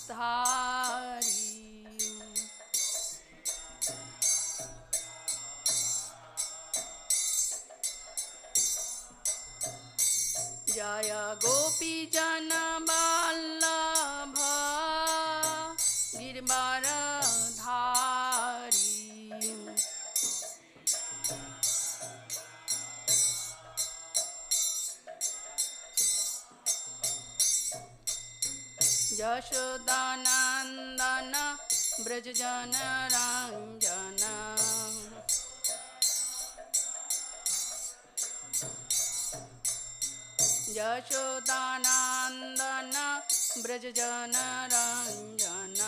गिरिवारधारी जय गोपी जन वल्लभ गिरिवारधारी यशोदानंदन ब्रजजन रंजन यशोदानंदन ब्रजजन रंजन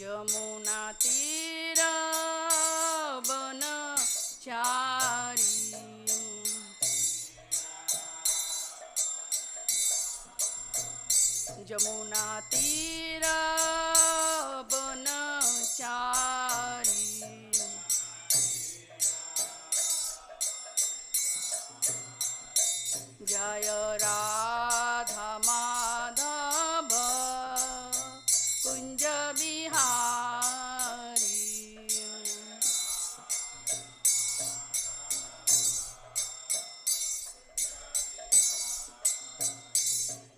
यमुना तीर वनचारी यमुना तीर वनचारी जय राधा माधव कुंज बिहारी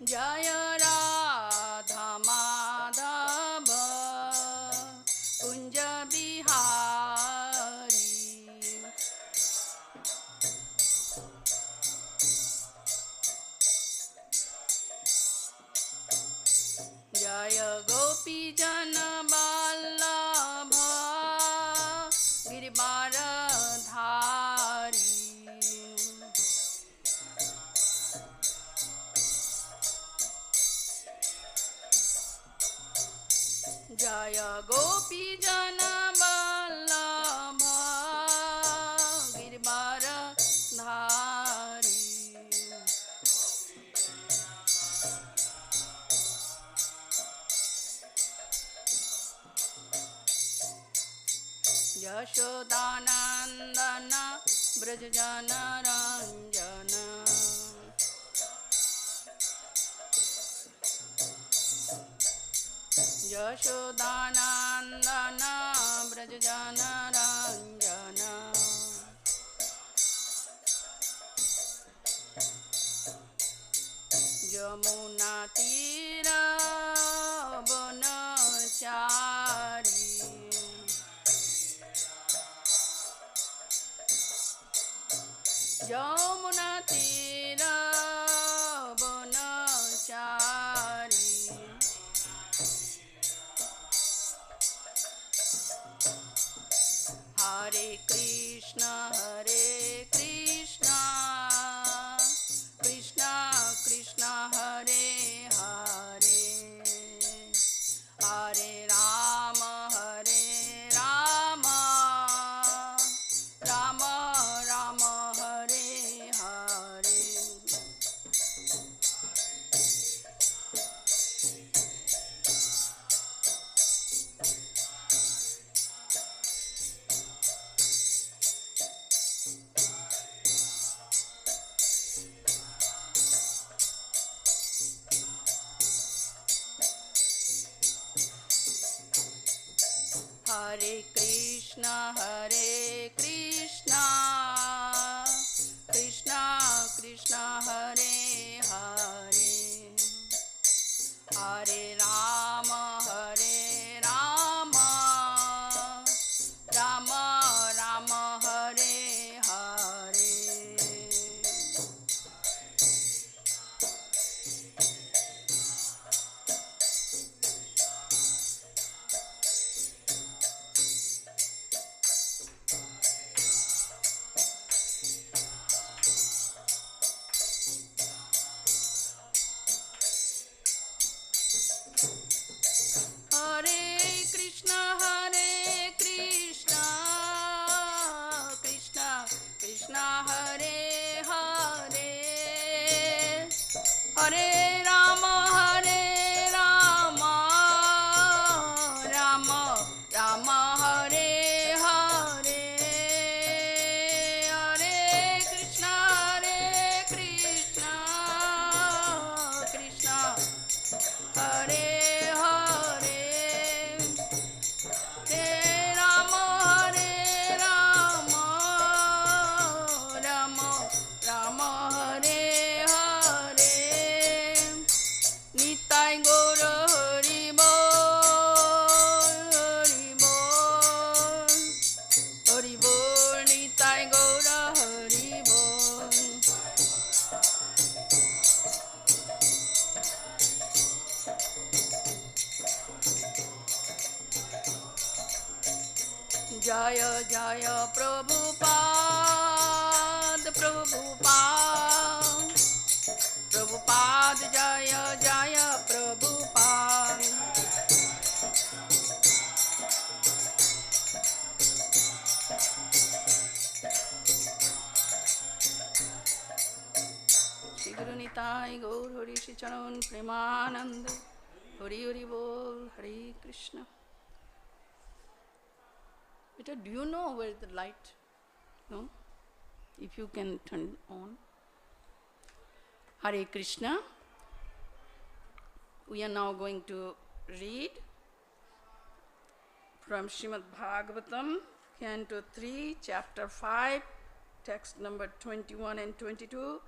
जय राधा माधव कुंज बिहारी जय गोपी जन वल्लभ गिरिवारधारी जय गोपी जन वल्लभ गिरिवारधारी यशोदानंदन ब्रजजन रंजन यशोदानंदन ब्रजजन रंजन यमुना तीर वनचारी यमुना तीर वनचारी हरे Krishna Krishna Krishna Hare Hare Hare Ram Ram Ram Hare Hare Hare Krishna Krishna Krishna Hare Hare Hare Ram Ram Ram Hare Hare Jaya Prabhupada, Prabhupada, Prabhupada Jaya Jaya Prabhupada. Shri Guru Nitai Gaur Hari Shri Charan Premanand Hari Hari Bol Hare Krishna. Beta, do you know where the light? No? If you can turn on. Hare Krishna. We are now going to read from Srimad Bhagavatam, Canto 3, Chapter 5, text number 21 and 22.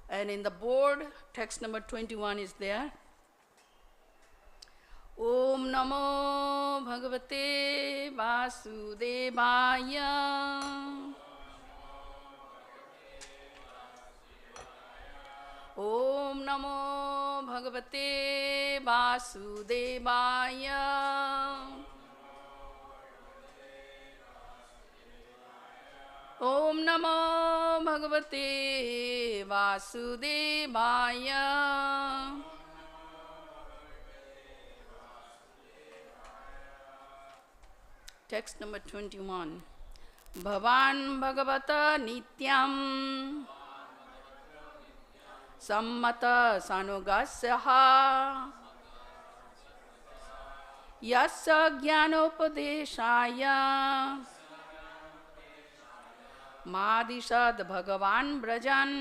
And in the board, text number 21 is there. Om Namo Bhagavate Vasudevaya. Om Namo Bhagavate Vasudevaya. Om Namo Bhagavate Vasudevaya. Text number 21. Bhavān bhagavata nityam sammataḥ sānugasya yasya jñānopadeśāya mādiśad bhagavān vrajan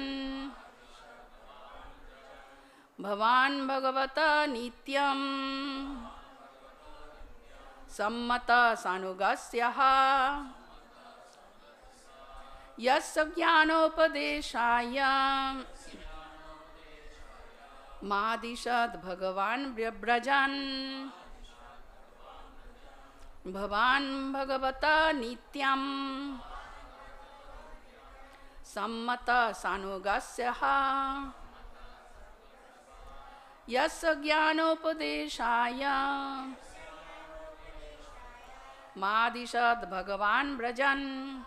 bhavān bhagavata nityam sammataḥ sānugasya yasya jñānopadeśāya mādiśad bhagavān vrajan bhavān bhagavata nityam sammataḥ sānugasya yasya jñānopadeśāya mādiśad bhagavān vrajan.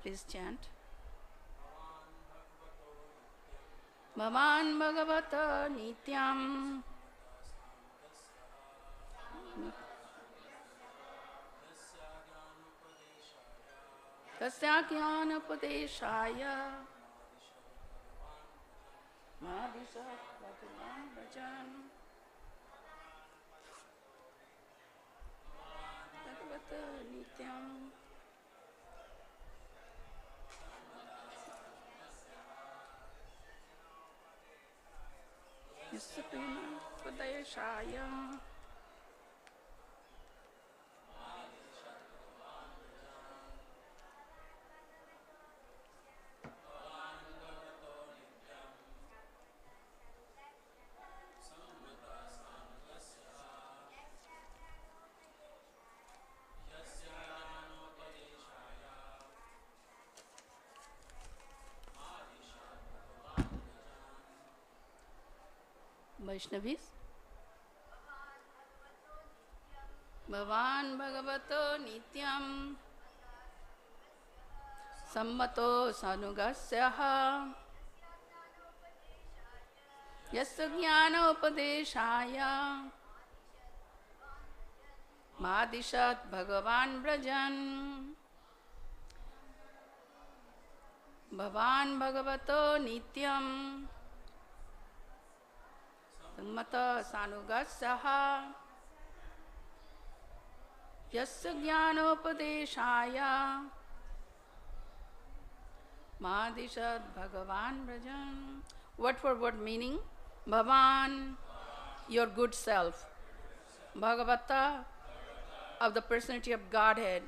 Please chant. Bhavān bhagavato nityam yasya jñānopadeśāya mādiśad bhagavān vrajan bhagavato nityam Supreme Personality. Vaishnavis. Bhagavān bhagavato nityam sammato sānugasya yasya jñānopadeśāya mādiśad bhagavān vrajan bhavān bhagavato nityam sammataḥ sānugasya yasya jñānopadeśāya mādiśad bhagavān vrajan. Word for word meaning. Bhavān, your good self. Bhagavatāḥ, of the personality of Godhead.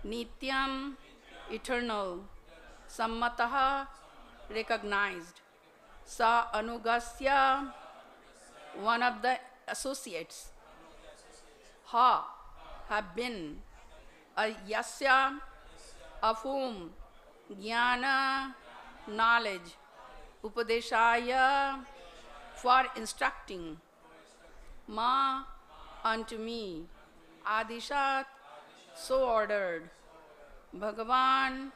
Nityam, eternal. Sammataḥ, recognized. Sa-anugasya, one of the associates. Have been. A yasya, of whom. Jñāna, knowledge. Upadeśāya, for instructing. Unto me. ādiśat, so ordered. bhagavān,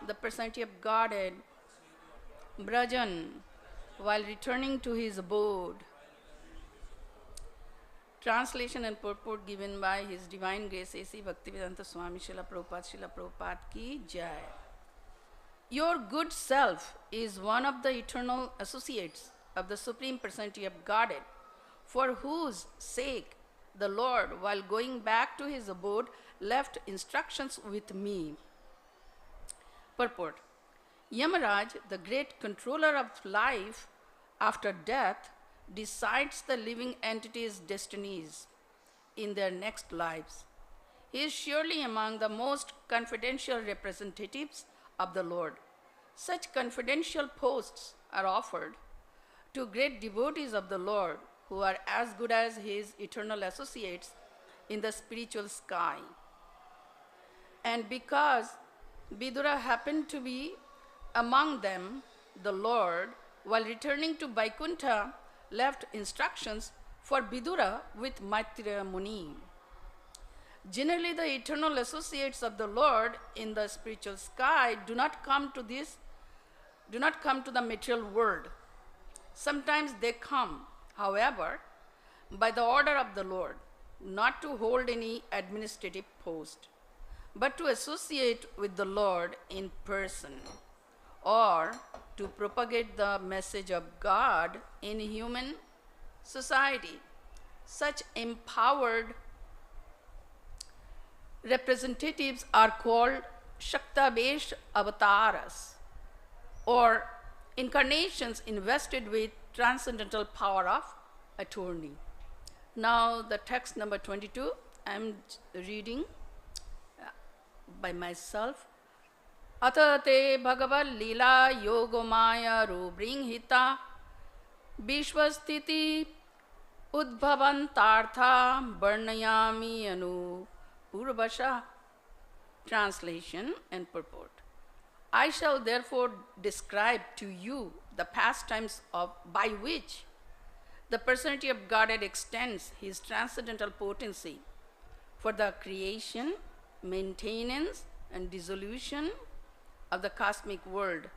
the personality of Godhead, vrajan, while returning to his abode. Translation and purport given by His Divine Grace A.C. Bhaktivedanta Swami Srila Prabhupada ki jai. Your good self is one of the eternal associates of the Supreme Personality of Godhead, for whose sake the Lord, while going back to his abode, left instructions with me. Purport. Yamarāja, the great controller of life after death, decides the living entities' destinies in their next lives. He is surely among the most confidential representatives of the Lord. Such confidential posts are offered to great devotees of the Lord who are as good as his eternal associates in the spiritual sky. And because Vidura happened to be among them, the Lord, while returning to Vaikuntha, left instructions for Vidura with Maitreya Muni. Generally, the eternal associates of the Lord in the spiritual sky do not come to the material world. Sometimes they come, however, by the order of the Lord, not to hold any administrative post, but to associate with the Lord in person, or to propagate the message of God in human society. Such empowered representatives are called śaktyāveśa-avatāras, or incarnations invested with transcendental power of attorney. Now the text number 22, I am reading by myself. Atha te bhagavat lila yogomaya rubringhita vishvastiti udbhavantartha varnayami anu purvasha. Translation and purport. I shall therefore describe to you the pastimes by which the personality of Godhead extends his transcendental potency for the creation, maintenance, and dissolution of the cosmic world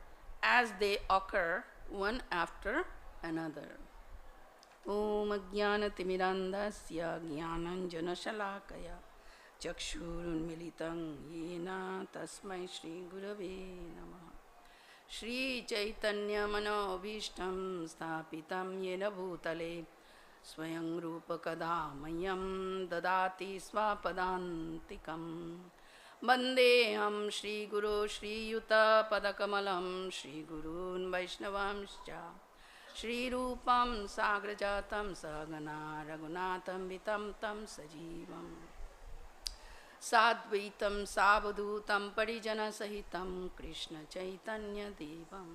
as they occur one after another. Om ajñānatimirandasya jñānanjanashalakaya chakshurunmilitam yena tasmai Shri Gurave Namaha. Shri Chaitanya Manobhishtam Sthapitam Yena Bhutale Swayam Rupa Kadamayam Dadati Svapadantikam Vandeham Shri Guru Shri Yuta Padakamalam Shri Gurun Vaishnavamscha Shri Rupam Sagrajatam Sagana Raghunatam Vitam Tam Sajivam Sadvaitam Savadhutam Parijana Sahitam Krishna Chaitanya Devam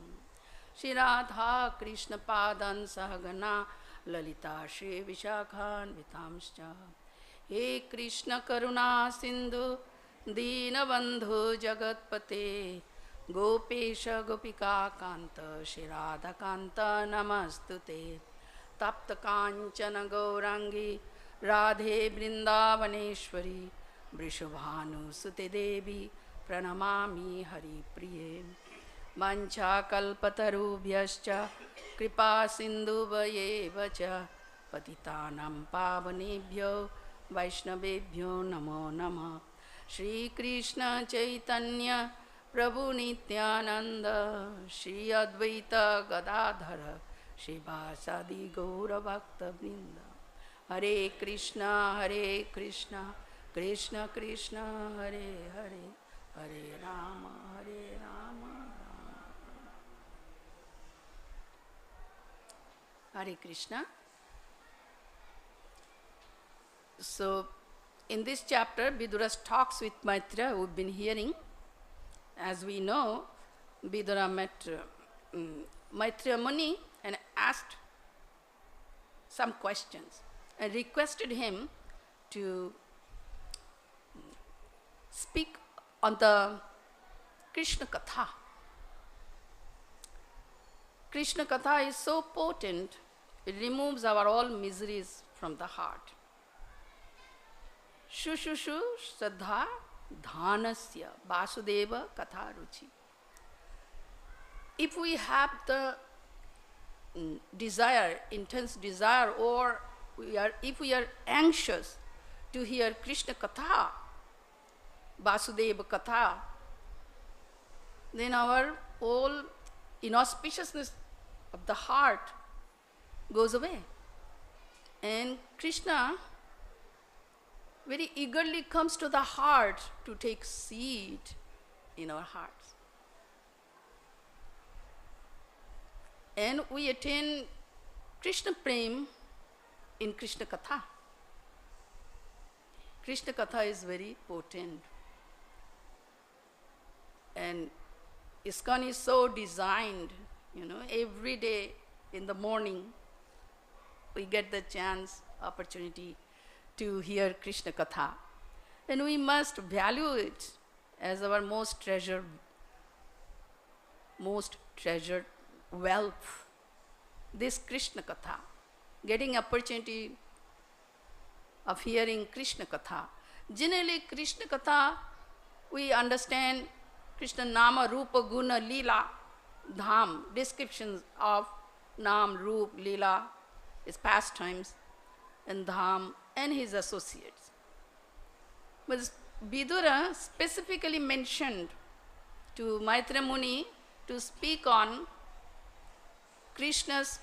Shri Radha Krishna Padan Sahagana Lalita Shri Vishakhan Vitamscha. He Krishna Karuna Sindhu Dīnabandhu Jagatpate Gopesha Gopika Kanta Shri Radha Kanta Namastute Tapta Kanchana Gaurangi Radhe Vrindavaneshwari Vrishabhanu Sute Devi Pranamami Hari Priye Mancha Kalpatarubhyascha Kripa Sindhuvayevacha Patitanam Pavanebhyo Vaishnavebhyo Namo Namah. Shri Krishna Chaitanya Prabhu Nityananda Shri Advaita Gadadhara Shri Vasadi Gaura Bhakta Vrinda. Hare Krishna Krishna Krishna Hare Hare Hare Rama Rama Hare Krishna. So in this chapter, Vidura talks with Maitreya, who we've been hearing. As we know, Vidura met Maitreya Muni and asked some questions and requested him to speak on the Krishna Katha. Krishna Katha is so potent, it removes our all miseries from the heart. Shushushu Shraddha Dhanasya Vasudeva Katha Ruchi. If we have the desire, intense desire, or if we are anxious to hear Krishna Katha, Vasudeva Katha, then our whole inauspiciousness of the heart goes away. And Krishna very eagerly comes to the heart to take seat in our hearts. And we attain Krishna Prem in Krishna Katha. Krishna Katha is very potent. And ISKCON is so designed, every day in the morning we get the chance, opportunity to hear Krishna Katha. And we must value it as our most treasured wealth. This Krishna Katha, getting opportunity of hearing Krishna Katha. Generally, Krishna Katha, we understand Krishna Nama, Rupa, Guna, Leela, Dham, descriptions of Nam, Rup, Leela, his pastimes, and Dham, and his associates. But Vidura specifically mentioned to Maitreya Muni to speak on Krishna's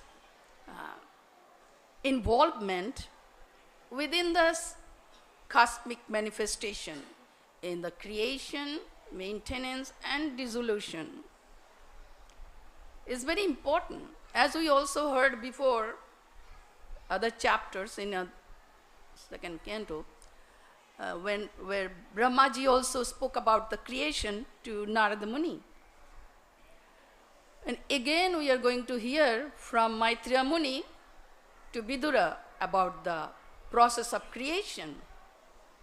involvement within the cosmic manifestation in the creation, maintenance, and dissolution. Is very important. As we also heard before, other chapters in a second canto, where Brahmaji also spoke about the creation to Narada Muni. And again we are going to hear from Maitreya Muni to Vidura about the process of creation,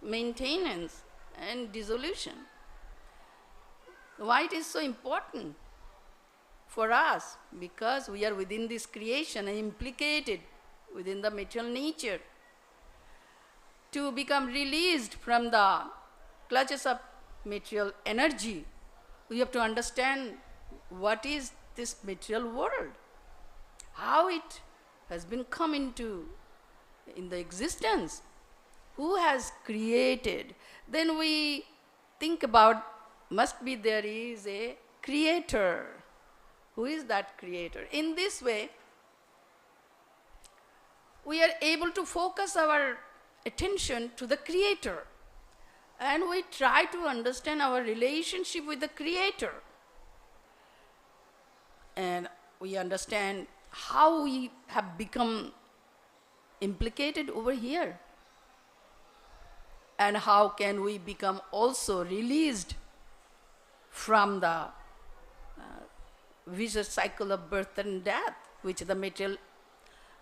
maintenance, and dissolution. Why it is so important for us? Because we are within this creation and implicated within the material nature. To become released from the clutches of material energy, we have to understand what is this material world, how it has been come into in the existence, who has created. Then we think about, must be there is a creator. Who is that creator? In this way, we are able to focus our attention to the creator, and we try to understand our relationship with the creator. And we understand how we have become implicated over here, and how can we become also released from the vicious cycle of birth and death, which the material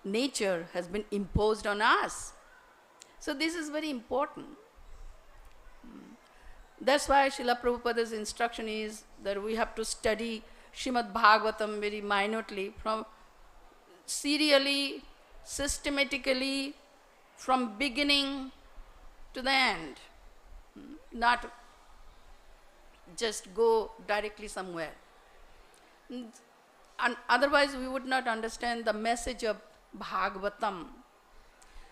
nature has been imposed on us. So this is very important. That's why Srila Prabhupada's instruction is that we have to study Srimad Bhagavatam very minutely, from serially, systematically, from beginning to the end. Not just go directly somewhere. And otherwise we would not understand the message of Bhagavatam.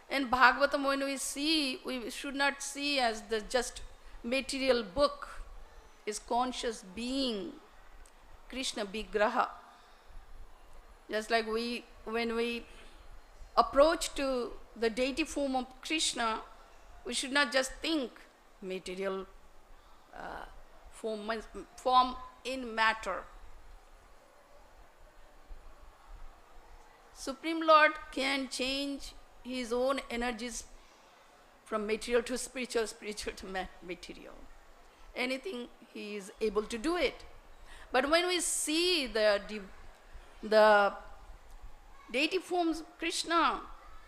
And Bhagavatam, when we see, we should not see as the just material book. Is conscious being, Krishna Vigraha. Just like when we approach to the deity form of Krishna, we should not just think material form in matter. Supreme Lord can change his own energies from material to spiritual, spiritual to material. Anything, he is able to do it. But when we see the deity forms of Krishna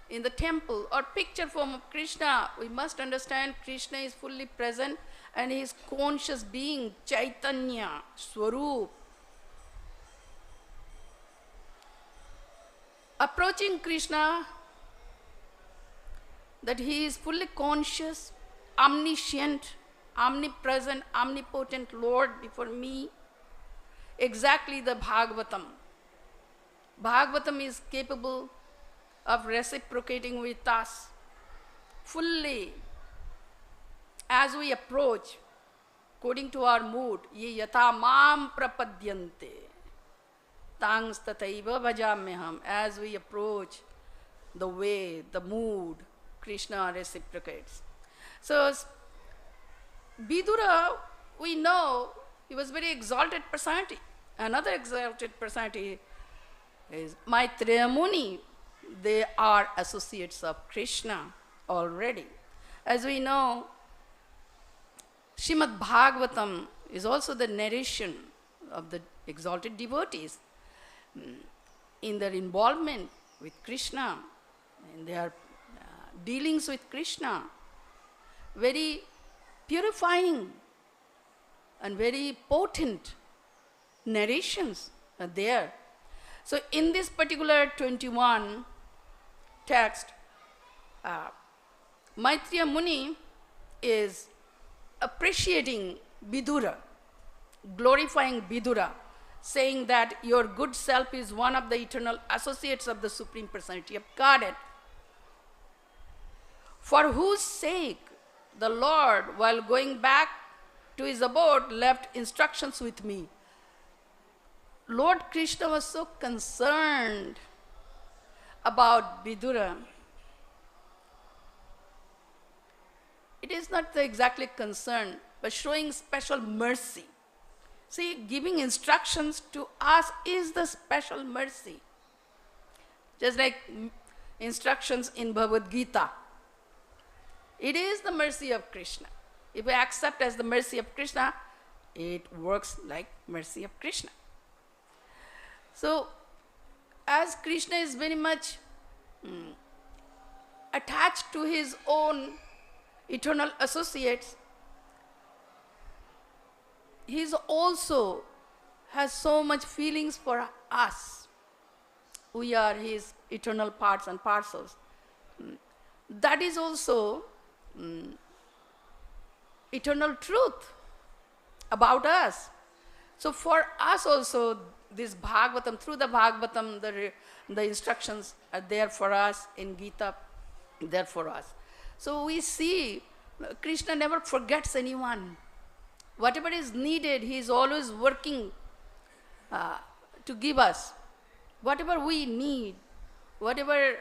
in the temple, or picture form of Krishna, we must understand Krishna is fully present and he is conscious being, Chaitanya, Swarup. Approaching Krishna, that he is fully conscious omniscient, omnipresent, omnipotent Lord before me. Exactly the Bhagavatam. Bhagavatam is capable of reciprocating with us fully as we approach, according to our mood. Ye yatha mam prapadyante tangs tathaiva bhajamyaham. As we approach the way, the mood, Krishna reciprocates. So, Vidura, we know, he was very exalted personality. Another exalted personality is Maitreya Muni. They are associates of Krishna already. As we know, Srimad Bhagavatam is also the narration of the exalted devotees in their involvement with Krishna, in their dealings with Krishna. Very purifying and very potent narrations are there. So in this particular 21 text, Maitreya Muni is appreciating Vidura, glorifying Vidura, saying that your good self is one of the eternal associates of the Supreme Personality of Godhead, for whose sake the Lord, while going back to his abode, left instructions with me. Lord Krishna was so concerned about Vidura. It is not exactly concern, but showing special mercy. See, giving instructions to us is the special mercy. Just like instructions in Bhagavad Gita. It is the mercy of Krishna. If we accept as the mercy of Krishna, it works like mercy of Krishna. So, as Krishna is very much attached to his own eternal associates, he also has so much feelings for us. We are his eternal parts and parcels. That is also eternal truth about us. So for us also, this Bhagavatam, through the Bhagavatam, the instructions are there for us in Gita, there for us. So we see Krishna never forgets anyone. Whatever is needed, he is always working to give us. Whatever we need, whatever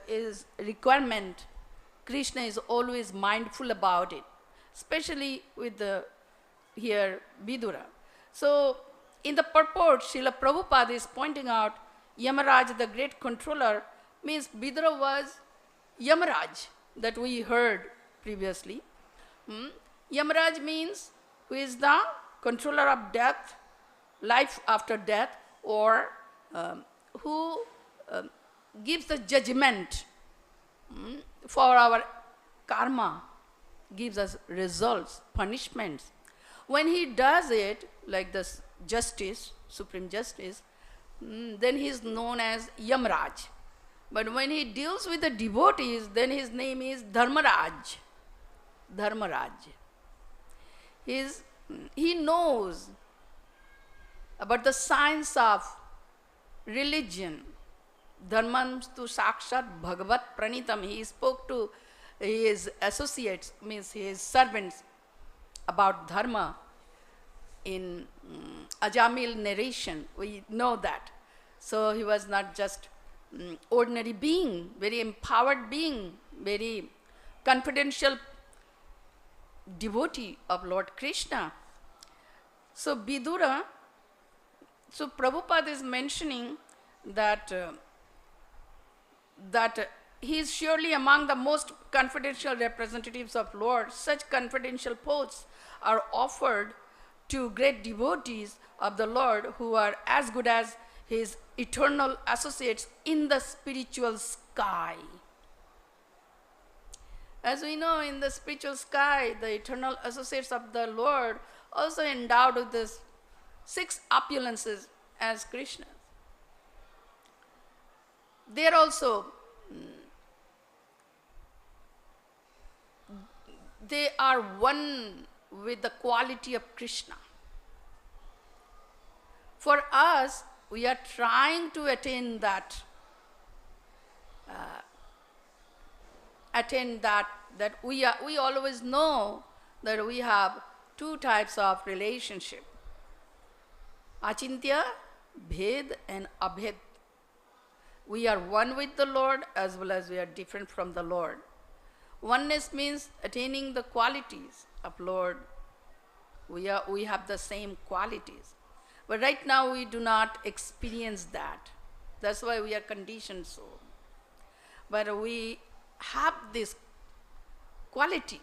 is requirement, Krishna is always mindful about it, especially with the here Vidura. So in the purport, Srila Prabhupada is pointing out Yamarāja, the great controller, means Vidura was Yamarāja that we heard previously. Yamarāja means who is the controller of death, life after death, or who gives the judgment for our karma, gives us results, punishments. When he does it, like this justice, supreme justice, then he is known as Yamarāja. But when he deals with the devotees, then his name is Dharmarāja. Dharmarāja. He knows about the science of religion. Dharmam tu sakshat bhagavat pranitam. He spoke to his associates, means his servants, about dharma in Ajamil narration. We know that. So he was not just ordinary being, very empowered being, very confidential devotee of Lord Krishna. So Vidura, so Prabhupada is mentioning that he is surely among the most confidential representatives of Lord. Such confidential posts are offered to great devotees of the Lord who are as good as his eternal associates in the spiritual sky. As we know, in the spiritual sky, the eternal associates of the Lord also endowed with this 6 opulences as Krishna. They are also they are one with the quality of Krishna. For us, we are trying to attain that, that we always know that we have two types of relationship. Achintya, bhed and abhed. We are one with the Lord as well as we are different from the Lord. Oneness means attaining the qualities of Lord. We have the same qualities. But right now we do not experience that. That's why we are conditioned so. But we have this quality.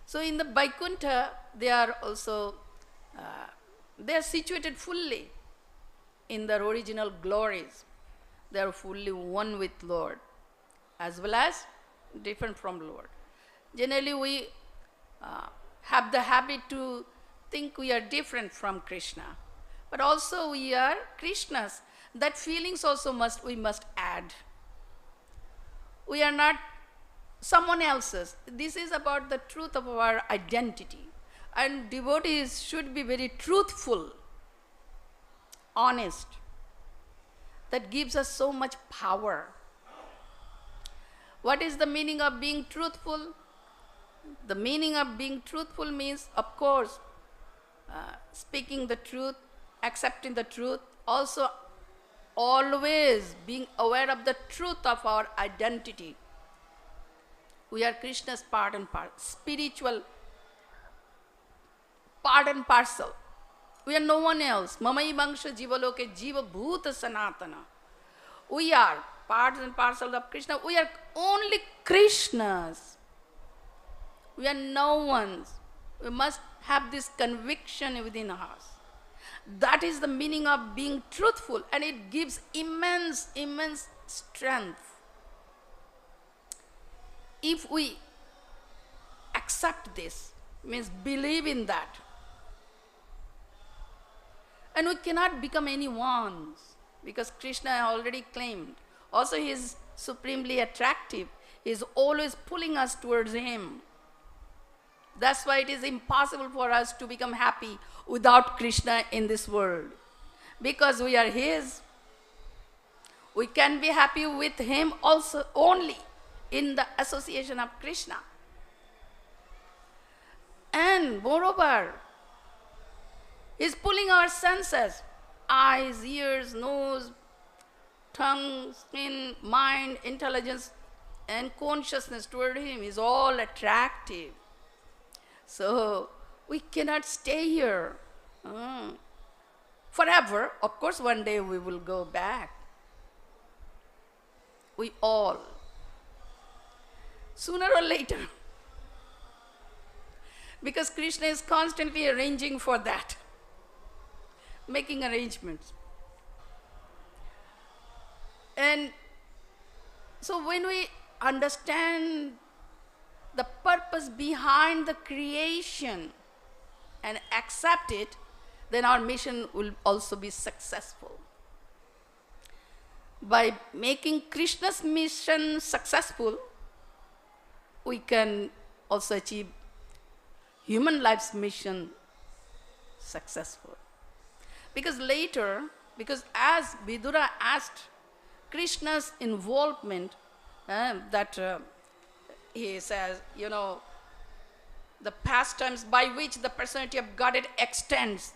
So in the Vaikuntha, they are also, they are situated fully in their original glories. They are fully one with Lord, as well as different from Lord. Generally, we have the habit to think we are different from Krishna, but also we are Krishnas. That feelings also we must add. We are not someone else's. This is about the truth of our identity. And devotees should be very truthful, honest. That gives us so much power. What is the meaning of being truthful? The meaning of being truthful means, of course, speaking the truth, accepting the truth, also always being aware of the truth of our identity. We are Krishna's part and parcel, spiritual part and parcel. We are no one else. Mamaivangsha jivaloke jiva bhuta sanatana. We are part and parcel of Krishna. We are only Krishnas. We are no one's. We must have this conviction within us. That is the meaning of being truthful, and it gives immense, immense strength. If we accept this, means believe in that, and we cannot become anyone's, because Krishna already claimed. Also, he is supremely attractive. He is always pulling us towards him. That's why it is impossible for us to become happy without Krishna in this world. Because we are his. We can be happy with him also only in the association of Krishna. And moreover, he's pulling our senses, eyes, ears, nose, tongue, skin, mind, intelligence, and consciousness toward him is all attractive. So we cannot stay here forever. Of course, one day we will go back. We all, sooner or later, because Krishna is constantly arranging for that, making arrangements. And so when we understand the purpose behind the creation and accept it, then our mission will also be successful. By making Krishna's mission successful, we can also achieve human life's mission successful. Because later, because as Vidura asked Krishna's involvement, he says, you know, the pastimes by which the personality of Godhead extends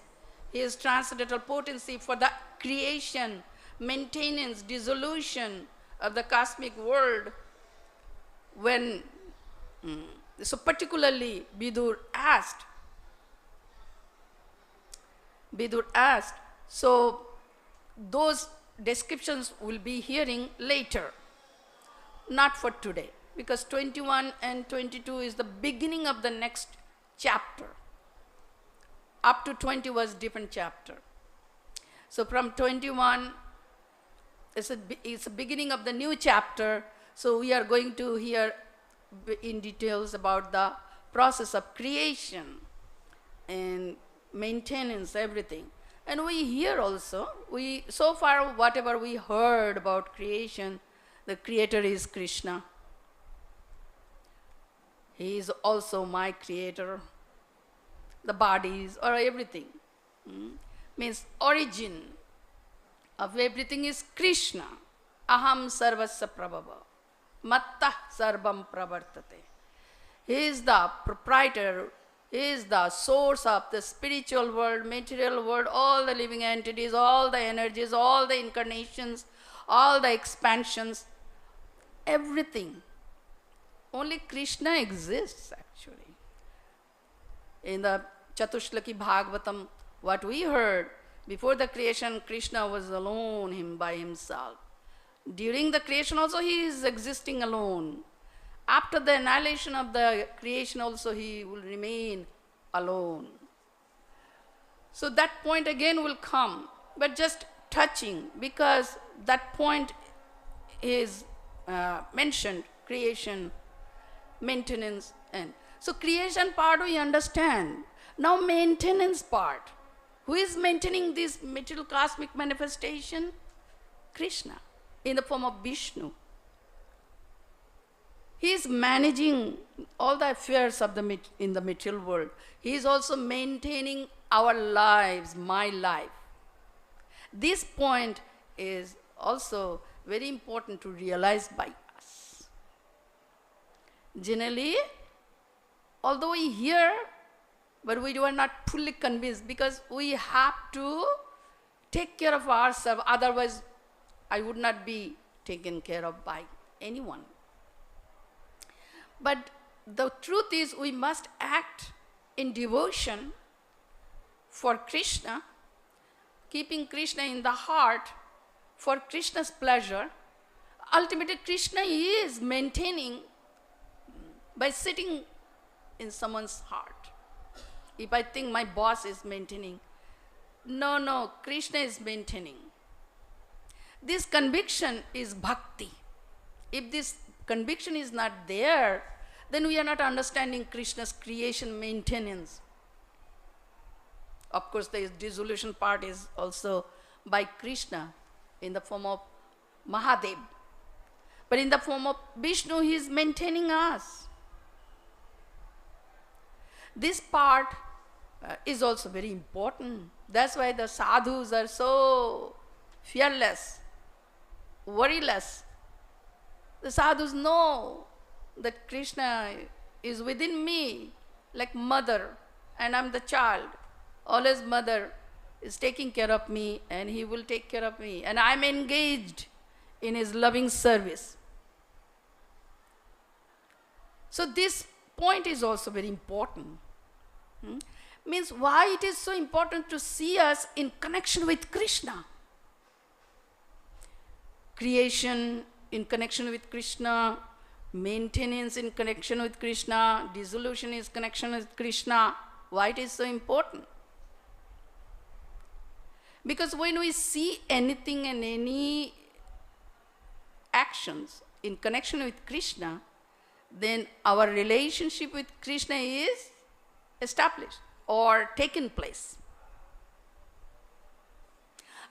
his transcendental potency for the creation, maintenance, dissolution of the cosmic world. When, so particularly Vidura asked, so those descriptions we'll be hearing later, not for today. Because 21 and 22 is the beginning of the next chapter. Up to 20 was different chapter. So from 21, it's a beginning of the new chapter. So we are going to hear in details about the process of creation and maintenance, everything. And we hear also, so far whatever we heard about creation, the creator is Krishna. He is also my creator. The bodies or everything. Means origin of everything is Krishna. Aham sarvasya prabhava. Mattah sarvam pravartate. He is the proprietor. He is the source of the spiritual world, material world, all the living entities, all the energies, all the incarnations, all the expansions, everything. Only Krishna exists actually. In the Chatushlaki Bhagavatam, what we heard, before the creation, Krishna was alone, him by himself. During the creation also, he is existing alone. After the annihilation of the creation also, he will remain alone. So that point again will come, but just touching, because that point is mentioned, creation, maintenance, and so creation part we understand. Now maintenance part. Who is maintaining this material cosmic manifestation? Krishna, in the form of Vishnu. He is managing all the affairs of in the material world. He is also maintaining our lives, my life. This point is also very important to realize by us. Generally, although we hear, but we are not fully convinced, because we have to take care of ourselves, otherwise I would not be taken care of by anyone. But the truth is, we must act in devotion for Krishna, keeping Krishna in the heart for Krishna's pleasure. Ultimately, Krishna is maintaining by sitting in someone's heart. If I think my boss is maintaining, no, Krishna is maintaining. This conviction is bhakti. If this conviction is not there, then we are not understanding Krishna's creation maintenance. Of course, the dissolution part is also by Krishna in the form of Mahadev. But in the form of Vishnu, he is maintaining us. This part is also very important. That's why the sadhus are so fearless, worryless. The sadhus know that Krishna is within me, like mother, and I'm the child. Always mother is taking care of me, and he will take care of me. And I'm engaged in his loving service. So this point is also very important. Means why it is so important to see us in connection with Krishna. Creation in connection with Krishna, maintenance in connection with Krishna, dissolution is connection with Krishna. Why it is so important? Because when we see anything and any actions in connection with Krishna, then our relationship with Krishna is established or taken place.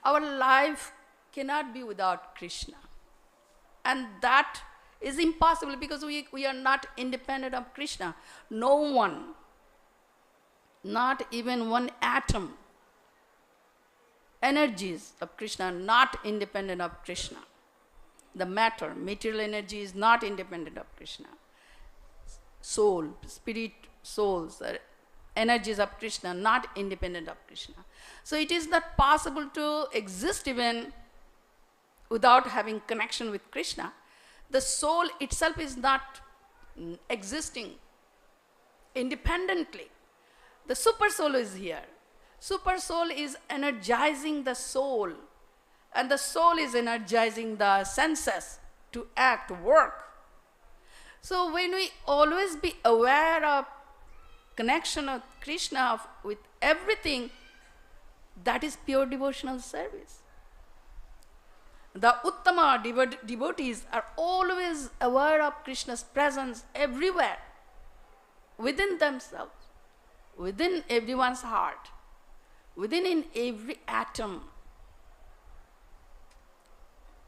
Our life cannot be without Krishna. And that is impossible because we are not independent of Krishna. No one, not even one atom, energies of Krishna are not independent of Krishna. The matter, material energy is not independent of Krishna. Soul, spirit, souls, energies of Krishna, not independent of Krishna. So it is not possible to exist even without having connection with Krishna. The soul itself is not existing independently. The super soul is here. Super soul is energizing the soul, and the soul is energizing the senses to act, work. So when we always be aware of connection of Krishna with everything, that is pure devotional service. The Uttama devotees are always aware of Krishna's presence everywhere, within themselves, within everyone's heart, within in every atom.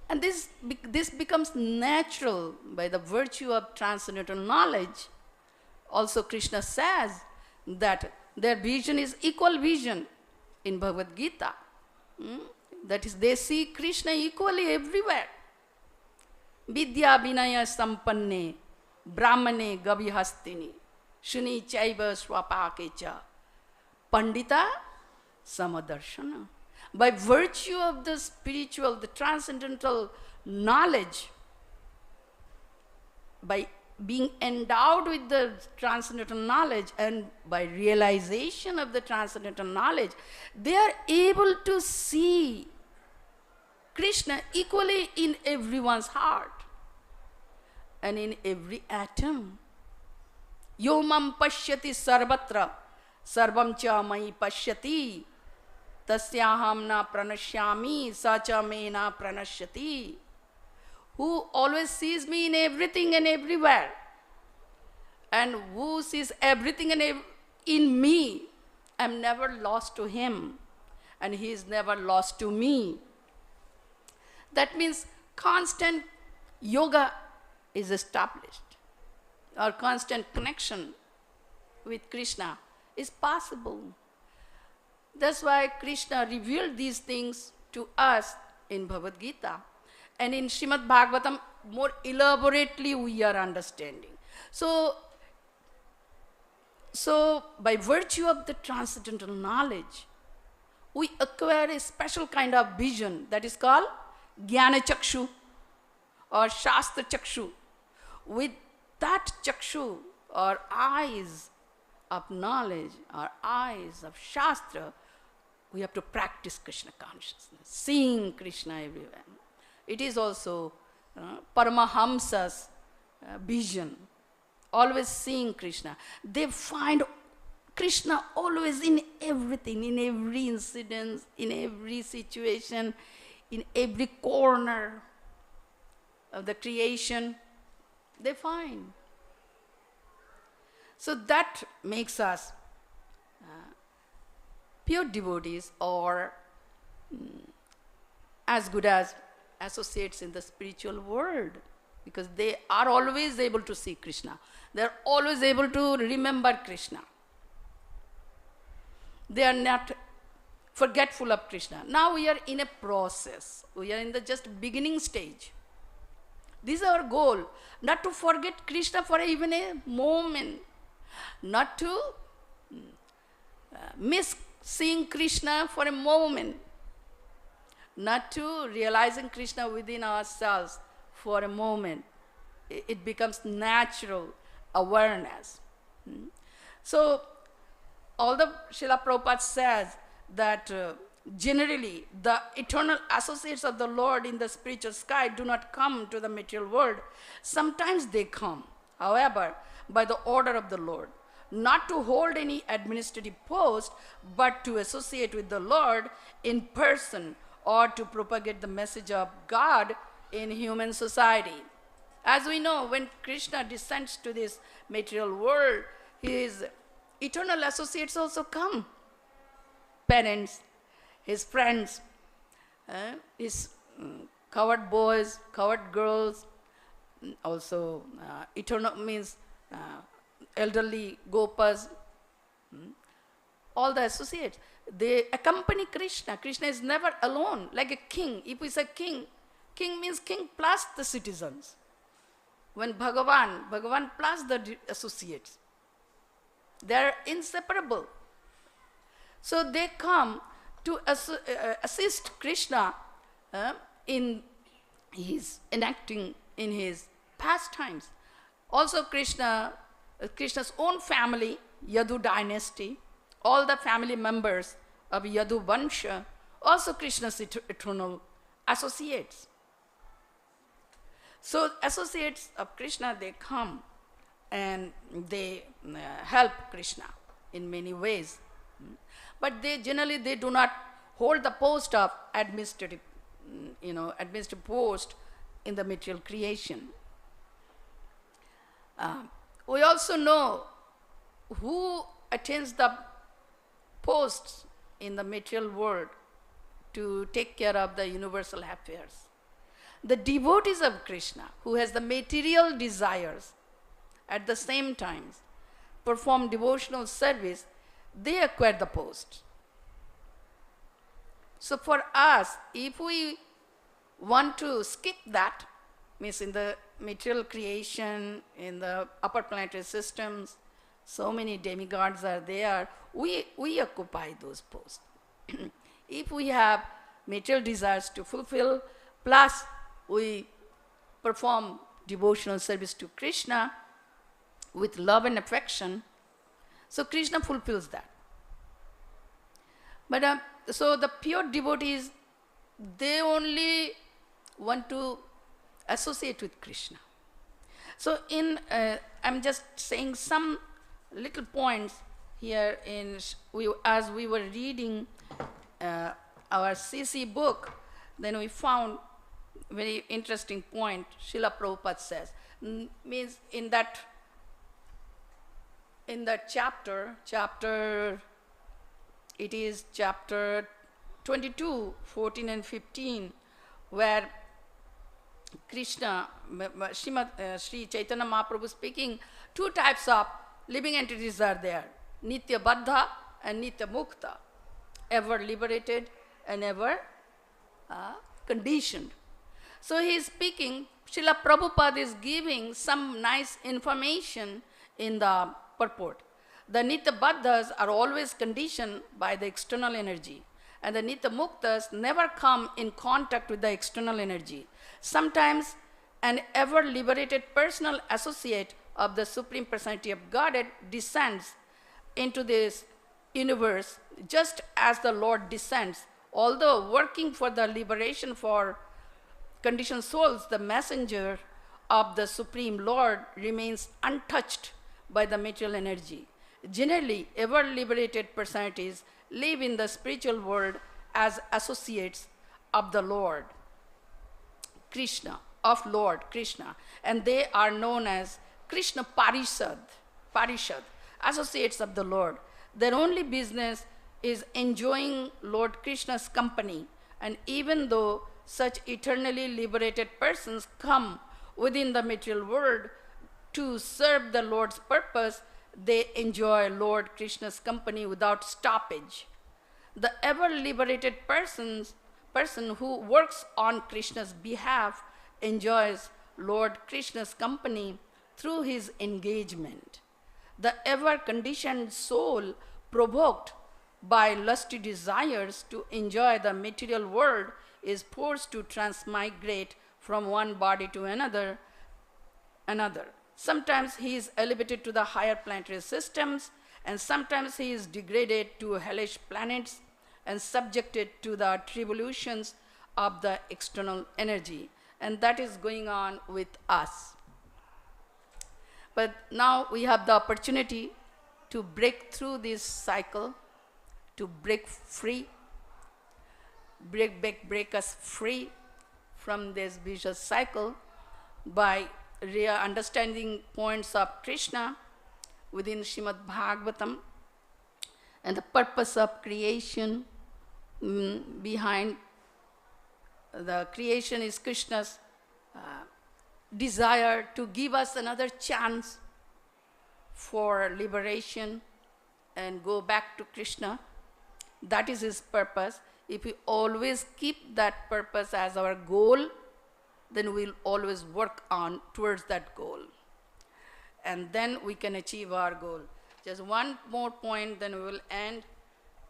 And this becomes natural by the virtue of transcendental knowledge Also Krishna says that their vision is equal vision in Bhagavad Gita. That is, they see Krishna equally everywhere. Vidya vinaya sampanne brahmane gavihastini shuni chaiva swapakecha pandita samadarshana. By virtue of the spiritual, the transcendental knowledge, by being endowed with the transcendental knowledge and by realization of the transcendental knowledge, they are able to see Krishna equally in everyone's heart and in every atom. Yomam pashyati sarvatra sarvam cha mai pashyati tasyaham na pranashyami sacha me na pranashyati. Who always sees me in everything and everywhere, and who sees everything and in me, I am never lost to him, and he is never lost to me. That means constant yoga is established, or constant connection with Krishna is possible. That's why Krishna revealed these things to us in Bhagavad Gita. And in Srimad Bhagavatam, more elaborately we are understanding. So by virtue of the transcendental knowledge, we acquire a special kind of vision that is called jñāna chakshu or shastra chakshu. With that chakshu, or eyes of knowledge, or eyes of shastra, we have to practice Krishna consciousness, seeing Krishna everywhere. It is also Paramahamsa's vision, always seeing Krishna. They find Krishna always in everything, in every incident, in every situation, in every corner of the creation, they find. So that makes us pure devotees, or as good as associates in the spiritual world, because they are always able to see Krishna. They are always able to remember Krishna. They are not forgetful of Krishna. Now we are in a process. We are in the just beginning stage. This is our goal, not to forget Krishna for even a moment, not to miss seeing Krishna for a moment, not to realizing Krishna within ourselves for a moment. It becomes natural awareness. So, although Srila Prabhupada says that generally the eternal associates of the Lord in the spiritual sky do not come to the material world, sometimes they come, however, by the order of the Lord, not to hold any administrative post, but to associate with the Lord in person, or to propagate the message of God in human society. As we know, when Krishna descends to this material world, his eternal associates also come. Parents, his friends, his coward boys, coward girls, also eternal means elderly gopas, all the associates. They accompany Krishna. Krishna is never alone, like a king. If we say king, king means king plus the citizens. When bhagavān plus the associates. They are inseparable. So they come to assist Krishna in his enacting, in his pastimes. Also Krishna's own family, Yadu dynasty, all the family members of Yadu Vansha, also Krishna's eternal associates. So associates of Krishna, they come and they help Krishna in many ways. But they generally do not hold the post of administrative post in the material creation. We also know who attains the posts in the material world to take care of the universal affairs. The devotees of Krishna, who has the material desires at the same time, perform devotional service, they acquire the post. So for us, if we want to skip that, means in the material creation, in the upper planetary systems, so many demigods are there, we occupy those posts. If we have material desires to fulfill, plus we perform devotional service to Krishna with love and affection, so Krishna fulfills that. But so the pure devotees, they only want to associate with Krishna. So I'm just saying some little points here as we were reading our CC book, then we found very interesting point. Srila Prabhupada says, means in that chapter, it is chapter 22, 14 and 15, where Krishna, Sri Chaitanya Mahaprabhu speaking, two types of living entities are there, nityaṁ and nityaṁ, ever liberated and ever conditioned. So he is speaking, Srila Prabhupada is giving some nice information in the purport. The nityaṁ are always conditioned by the external energy, and the nityaṁ never come in contact with the external energy. Sometimes an ever liberated personal associate of the Supreme Personality of Godhead descends into this universe just as the Lord descends. Although working for the liberation for conditioned souls, the messenger of the Supreme Lord remains untouched by the material energy. Generally, ever liberated personalities live in the spiritual world as associates of the Lord Krishna, and they are known as Krishna Parishad, associates of the Lord. Their only business is enjoying Lord Krishna's company, and even though such eternally liberated persons come within the material world to serve the Lord's purpose, they enjoy Lord Krishna's company without stoppage. The ever liberated person who works on Krishna's behalf enjoys Lord Krishna's company through his engagement. The ever conditioned soul provoked by lusty desires to enjoy the material world is forced to transmigrate from one body to another. Sometimes he is elevated to the higher planetary systems, and sometimes he is degraded to hellish planets and subjected to the tribulations of the external energy. And that is going on with us. But now we have the opportunity to break through this cycle, to break us free from this vicious cycle by understanding points of Krishna within Srimad Bhagavatam and the purpose of creation. Behind the creation is Krishna's desire to give us another chance for liberation and go back to Krishna. That is his purpose. If we always keep that purpose as our goal, then we'll always work on towards that goal. And then we can achieve our goal. Just one more point, then we will end.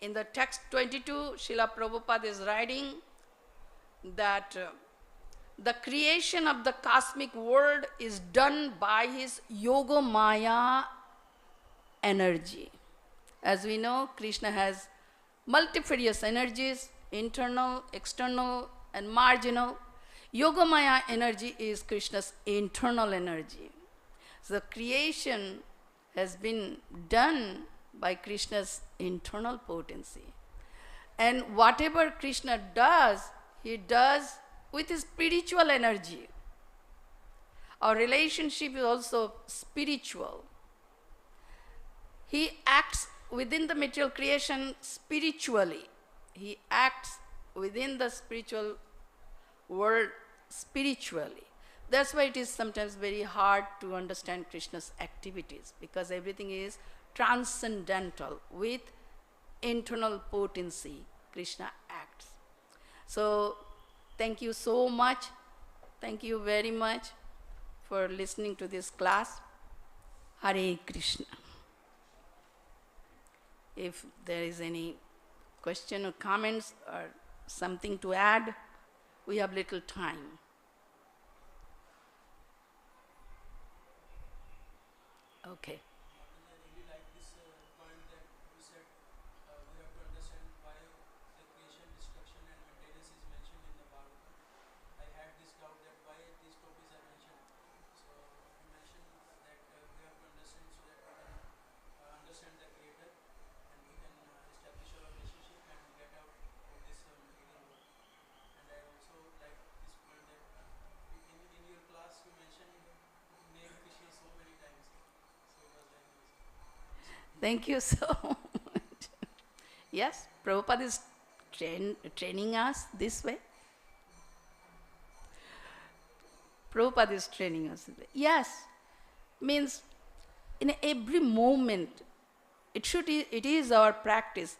In the text 22, Srila Prabhupada is writing that the creation of the cosmic world is done by his yoga maya energy. As we know, Krishna has multifarious energies, internal, external, and marginal. Yoga maya energy is Krishna's internal energy. So the creation has been done by Krishna's internal potency. And whatever Krishna does, he does with his spiritual energy. Our relationship is also spiritual. He acts within the material creation spiritually. He acts within the spiritual world spiritually. That's why it is sometimes very hard to understand Krishna's activities, because everything is transcendental. With internal potency, Krishna acts. So, thank you so much. Thank you very much for listening to this class. Hare Krishna. If there is any question or comments or something to add, we have little time. Okay. I really like this point that you said we have to understand why the creation, destruction and maintenance is mentioned in the Bhagavatam. I had this doubt that why these topics are mentioned. So you mentioned that we have to understand so that we can understand the Creator and we can establish our relationship and get out of this material world. And I also like this point that in your class you mentioned name Krishna so many times. So it was very nice. Thank you so much. Yes, Prabhupada is training us this way. Prabhupada is training us this way. Yes, means in every moment, it is our practice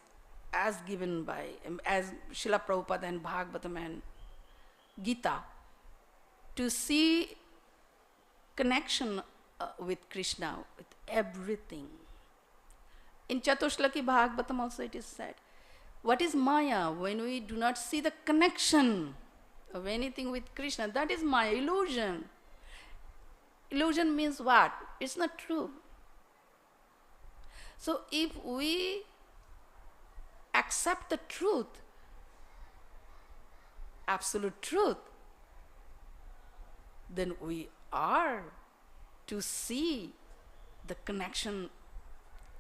as given by, as Srila Prabhupada and Bhagavatam and Gita, to see connection with Krishna, with everything. In Chatushlaki Bhagavatam also it is said, what is Maya? When we do not see the connection of anything with Krishna, that is Maya, illusion. Illusion means what? It's not true. So if we accept the truth, absolute truth, then we are to see the connection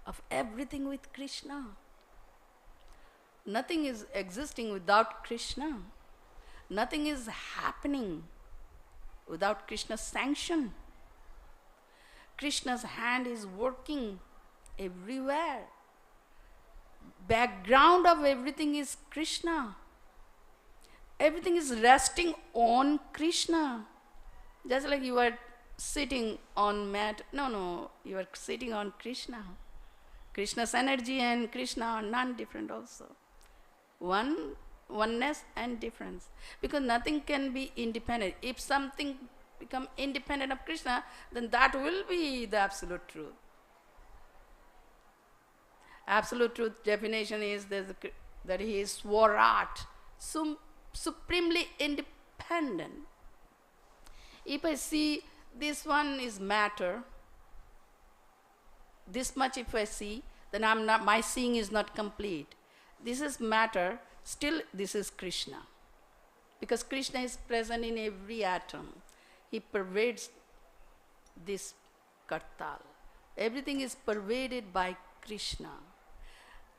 of everything with Krishna. Nothing is existing without Krishna. Nothing is happening without Krishna's sanction. Krishna's hand is working everywhere. Background of everything is Krishna. Everything is resting on Krishna. Just like you are sitting on mat. No, you are sitting on Krishna. Krishna's energy and Krishna are non-different also. Oneness and difference. Because nothing can be independent. If something become independent of Krishna, then that will be the absolute truth. Absolute truth definition is that he is Swarat, supremely independent. If I see this one is matter, this much if I see, then my seeing is not complete. This is matter, still this is Krishna. Because Krishna is present in every atom. He pervades this kartal. Everything is pervaded by Krishna.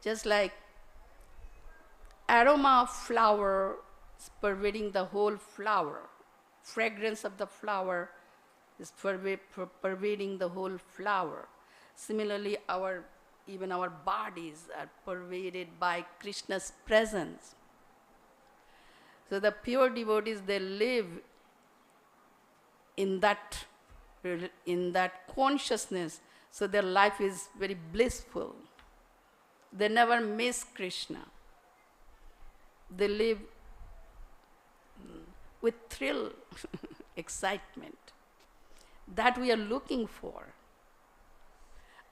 Just like aroma of flower is pervading the whole flower. Fragrance of the flower is pervading the whole flower. Similarly, even our bodies are pervaded by Krishna's presence. So the pure devotees, they live in that consciousness, so their life is very blissful. They never miss Krishna. They live with thrill, excitement. That we are looking for.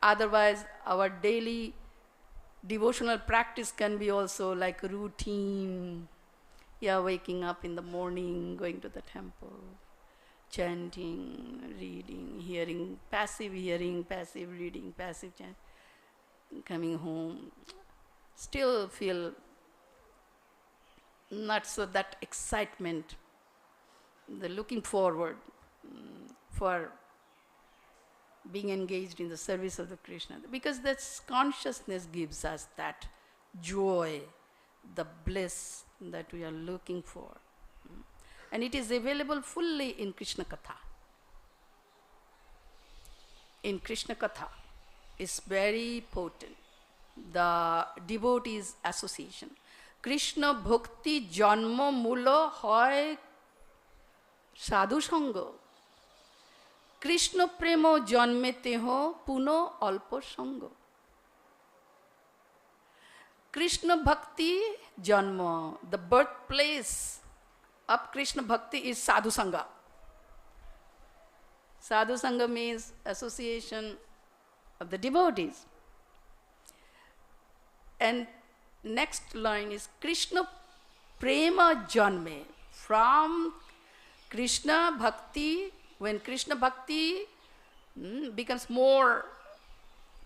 Otherwise, our daily devotional practice can be also like routine. Yeah, waking up in the morning, going to the temple, chanting, reading, hearing, passive reading, passive chant, coming home. Still feel not so that excitement. They're looking forward for being engaged in the service of the Krishna. Because that consciousness gives us that joy, the bliss that we are looking for. And it is available fully in Krishna Katha. In Krishna Katha, it's very potent. The devotees association. Krishna Bhakti Janma Mula Hoy Sadhu Sangha. Krishna premo janmeteho puno alpo sango. Krishna Bhakti Janma, the birthplace of Krishna Bhakti is Sadhu Sangha. Sadhu Sangha means association of the devotees. And next line is Krishna Prema Janme. From Krishna Bhakti, when Krishna Bhakti becomes more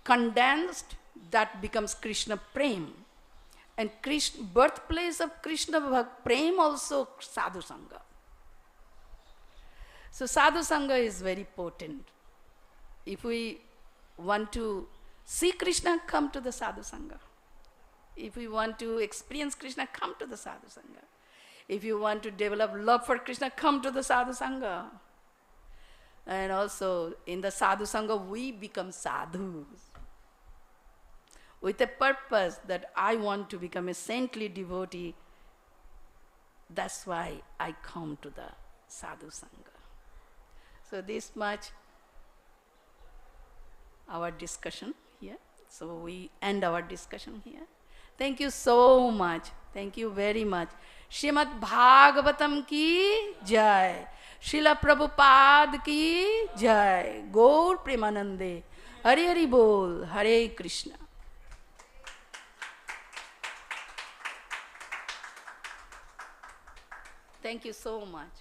condensed, that becomes Krishna Prem. And Krishna, birthplace of Krishna Prem also Sadhu Sangha. So Sadhu Sangha is very potent. If we want to see Krishna, come to the Sadhu Sangha. If we want to experience Krishna, come to the Sadhu Sangha. If you want to develop love for Krishna, come to the Sadhu Sangha. And also in the Sadhu Sangha, we become sadhus. With a purpose that I want to become a saintly devotee, that's why I come to the Sadhu Sangha. So this much our discussion here. So we end our discussion here. Thank you so much. Thank you very much. Srimad Bhagavatam ki jai. Srila Prabhupada ki jai. Gaur Premanande. Hari Hari Bol. Hare Krishna. Thank you so much.